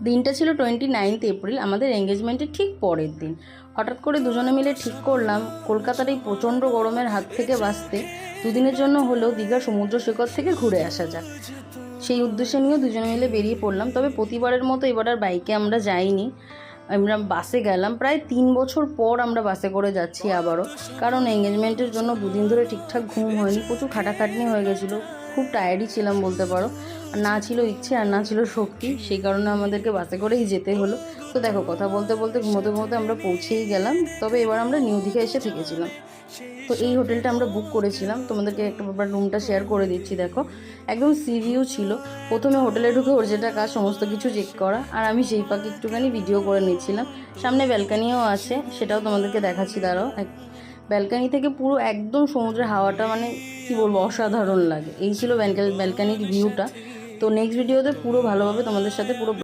দিনটা ছিল 29 এপ্রিল, আমাদের এঙ্গেজমেন্টের ঠিক পরের দিন। হঠাৎ করে দুজনে মিলে ঠিক করলাম কলকাতার এই প্রচণ্ড গরমের হাত থেকে বাঁচতে দুদিনের জন্য হলেও দীঘা সমুদ্র সৈকত থেকে ঘুরে আসা যাক। সেই উদ্দেশ্যে নিয়েও দুজনে মিলে বেরিয়ে পড়লাম। তবে প্রতিবারের মতো এবার আর বাইকে আমরা যাইনি, আমরা বাসে গেলাম। প্রায় 3 বছর পর আমরা বাসে করে যাচ্ছি আবারও, কারণ এঙ্গেজমেন্টের জন্য দুদিন ধরে ঠিকঠাক ঘুম হয়নি, প্রচুর খাটাখাটনি হয়ে গেছিলো, খুব টায়ার্ডই ছিলাম বলতে পারো। আর না ছিল ইচ্ছে আর না ছিল শক্তি, সেই কারণে আমাদেরকে বাসে করেই যেতে হলো। তো দেখো, কথা বলতে বলতে ঘুমোতে ঘুমোতে আমরা পৌঁছেই গেলাম। তবে এবার আমরা নিউ দীঘা এসে থেকেছিলাম। তো এই হোটেলটা আমরা বুক করেছিলাম, তোমাদেরকে একবার রুমটা শেয়ার করে দিচ্ছি। দেখো, একদম সি ভিউ ছিল। প্রথমে হোটেলে ঢুকে ওর যেটা কাজ সমস্ত কিছু চেক করা, আর আমি সেই পাখি একটুখানি ভিডিও করে নিচ্ছিলাম। সামনে ব্যালকানিও আছে, সেটাও তোমাদেরকে দেখাচ্ছি। দাঁড়াও, ব্যালকানি থেকে পুরো একদম সমুদ্রের হাওয়াটা মানে কি বলবো, অসাধারণ লাগে। এই ছিল ব্যালকানির ভিউটা। তো নেক্সট ভিডিওতে পুরো ভালোভাবে তোমাদের সাথে পুরো